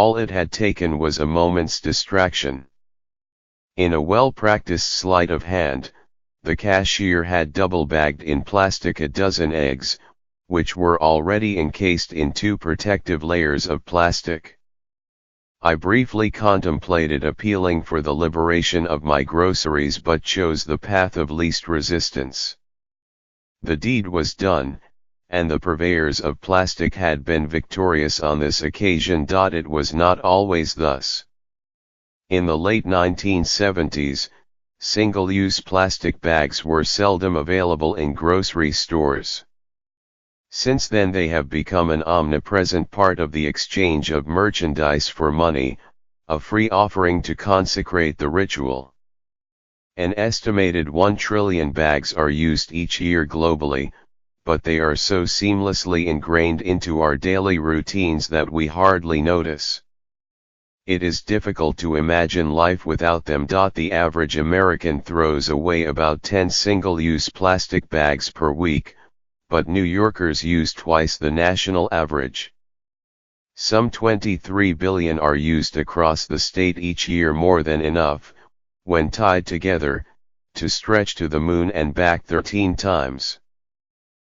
All it had taken was a moment's distraction. In a well-practiced sleight of hand, the cashier had double-bagged in plastic a dozen eggs, which were already encased in 2 protective layers of plastic. I briefly contemplated appealing for the liberation of my groceries but chose the path of least resistance. The deed was done, and the purveyors of plastic had been victorious on this occasion. It was not always thus. In the late 1970s, single-use plastic bags were seldom available in grocery stores. Since then they have become an omnipresent part of the exchange of merchandise for money, a free offering to consecrate the ritual. An estimated 1 trillion bags are used each year globally, but they are so seamlessly ingrained into our daily routines that we hardly notice. It is difficult to imagine life without them. The average American throws away about 10 single-use plastic bags per week, but New Yorkers use twice the national average. Some 23 billion are used across the state each year, more than enough, when tied together, to stretch to the moon and back 13 times.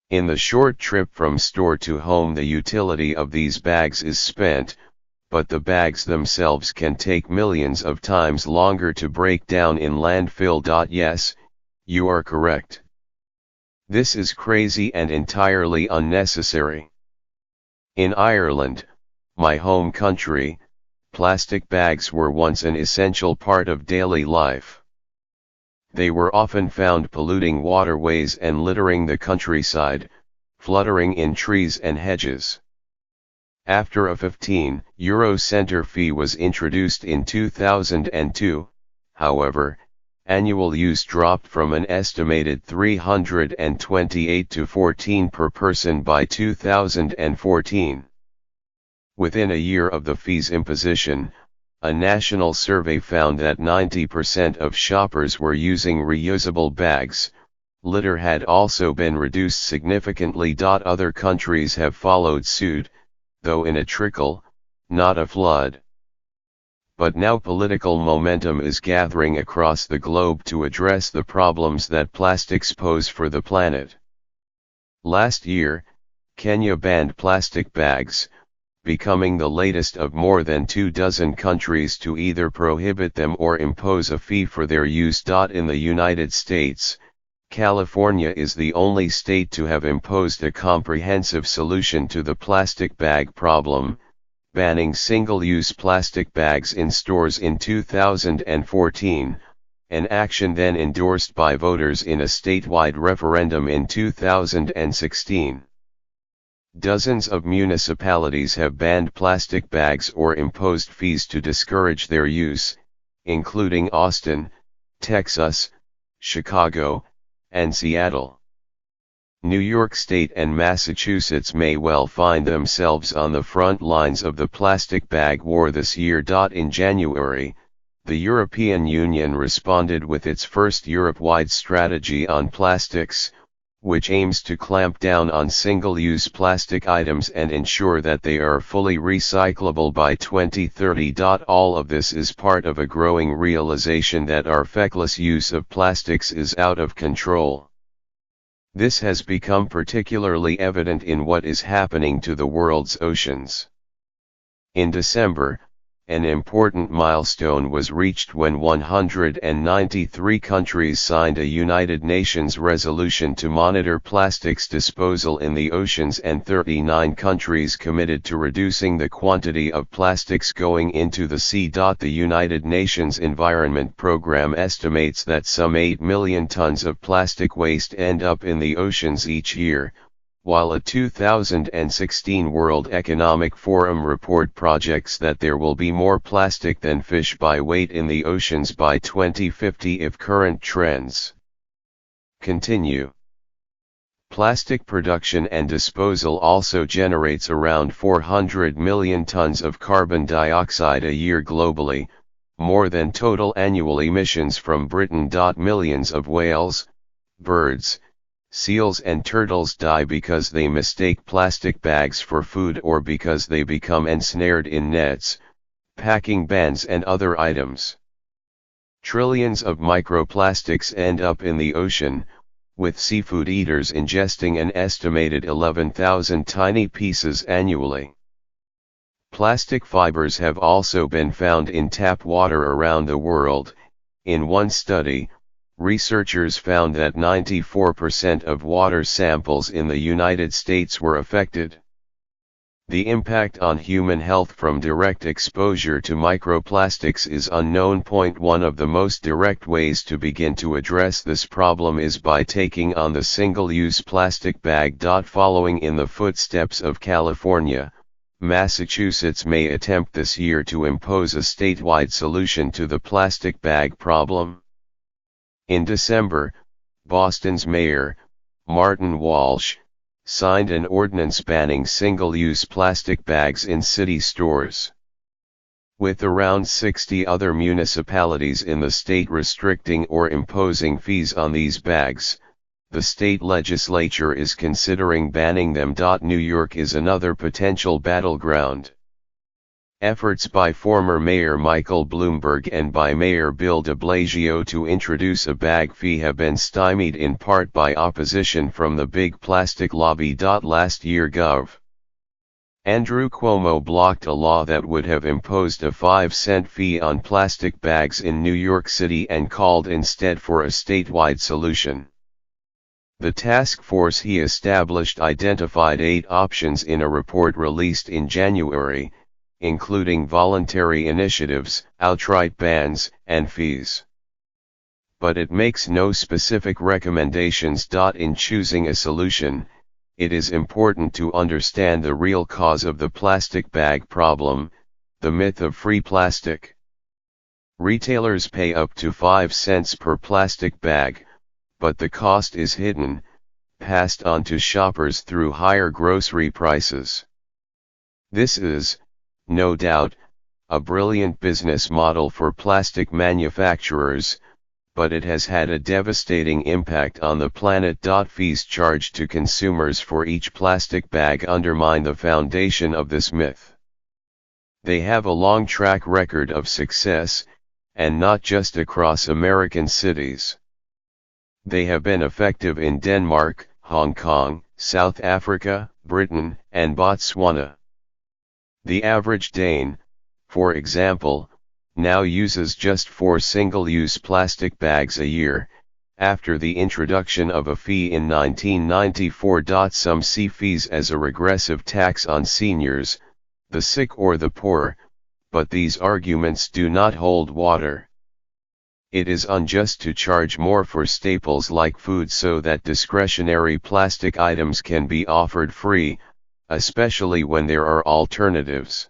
In the short trip from store to home, the utility of these bags is spent, but the bags themselves can take millions of times longer to break down in landfill. Yes, you are correct. This is crazy and entirely unnecessary. In Ireland, my home country, plastic bags were once an essential part of daily life. They were often found polluting waterways and littering the countryside, fluttering in trees and hedges. After a €15 center fee was introduced in 2002, however, annual use dropped from an estimated 328 to 14 per person by 2014. Within a year of the fee's imposition, a national survey found that 90% of shoppers were using reusable bags. Litter had also been reduced significantly. Other countries have followed suit, though in a trickle, not a flood. But now political momentum is gathering across the globe to address the problems that plastics pose for the planet. Last year, Kenya banned plastic bags, becoming the latest of more than 24 countries to either prohibit them or impose a fee for their use. In the United States, California is the only state to have imposed a comprehensive solution to the plastic bag problem, banning single-use plastic bags in stores in 2014, an action then endorsed by voters in a statewide referendum in 2016. Dozens of municipalities have banned plastic bags or imposed fees to discourage their use, including Austin, Texas, Chicago, and Seattle. New York State and Massachusetts may well find themselves on the front lines of the plastic bag war this year. In January, the European Union responded with its first Europe-wide strategy on plastics, which aims to clamp down on single-use plastic items and ensure that they are fully recyclable by 2030. All of this is part of a growing realization that our feckless use of plastics is out of control. This has become particularly evident in what is happening to the world's oceans. In December, an important milestone was reached when 193 countries signed a United Nations resolution to monitor plastics disposal in the oceans, and 39 countries committed to reducing the quantity of plastics going into the sea. The United Nations Environment Programme estimates that some 8 million tons of plastic waste end up in the oceans each year, while a 2016 World Economic Forum report projects that there will be more plastic than fish by weight in the oceans by 2050 if current trends continue. Plastic production and disposal also generates around 400 million tons of carbon dioxide a year globally, more than total annual emissions from Britain. Millions of whales, birds, seals and turtles die because they mistake plastic bags for food or because they become ensnared in nets, packing bans and other items. Trillions of microplastics end up in the ocean, with seafood eaters ingesting an estimated 11,000 tiny pieces annually. Plastic fibers have also been found in tap water around the world. In one study, researchers found that 94% of water samples in the United States were affected. The impact on human health from direct exposure to microplastics is unknown. One of the most direct ways to begin to address this problem is by taking on the single-use plastic bag. Following in the footsteps of California, Massachusetts may attempt this year to impose a statewide solution to the plastic bag problem. In December, Boston's mayor, Martin Walsh, signed an ordinance banning single-use plastic bags in city stores. With around 60 other municipalities in the state restricting or imposing fees on these bags, the state legislature is considering banning them. New York is another potential battleground. Efforts by former Mayor Michael Bloomberg and by Mayor Bill de Blasio to introduce a bag fee have been stymied in part by opposition from the big plastic lobby. Last year Andrew Cuomo blocked a law that would have imposed a 5-cent fee on plastic bags in New York City and called instead for a statewide solution. The task force he established identified 8 options in a report released in January, including voluntary initiatives, outright bans, and fees. But it makes no specific recommendations. In choosing a solution, it is important to understand the real cause of the plastic bag problem, the myth of free plastic. Retailers pay up to 5 cents per plastic bag, but the cost is hidden, passed on to shoppers through higher grocery prices. This is, no doubt, a brilliant business model for plastic manufacturers, but it has had a devastating impact on the planet. Fees charged to consumers for each plastic bag undermine the foundation of this myth. They have a long track record of success, and not just across American cities. They have been effective in Denmark, Hong Kong, South Africa, Britain, and Botswana. The average Dane, for example, now uses just 4 single-use plastic bags a year, after the introduction of a fee in 1994. Some see fees as a regressive tax on seniors, the sick or the poor, but these arguments do not hold water. It is unjust to charge more for staples like food so that discretionary plastic items can be offered free, especially when there are alternatives.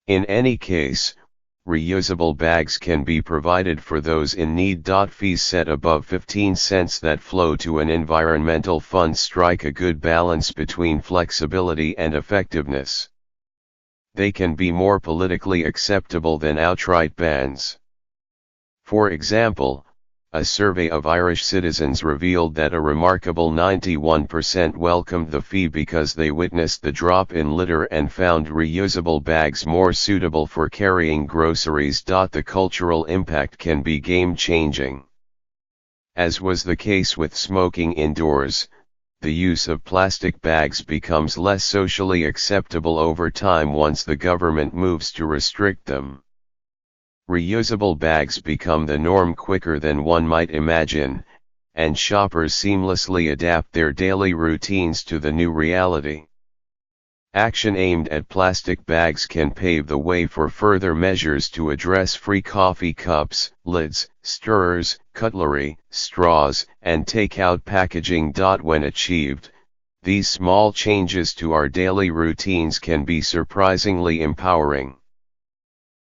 In any case, reusable bags can be provided for those in need. Fees set above 15 cents that flow to an environmental fund strike a good balance between flexibility and effectiveness. They can be more politically acceptable than outright bans. For example, a survey of Irish citizens revealed that a remarkable 91% welcomed the fee because they witnessed the drop in litter and found reusable bags more suitable for carrying groceries. The cultural impact can be game-changing. As was the case with smoking indoors, the use of plastic bags becomes less socially acceptable over time once the government moves to restrict them. Reusable bags become the norm quicker than one might imagine, and shoppers seamlessly adapt their daily routines to the new reality. Action aimed at plastic bags can pave the way for further measures to address free coffee cups, lids, stirrers, cutlery, straws, and takeout packaging. When achieved, these small changes to our daily routines can be surprisingly empowering.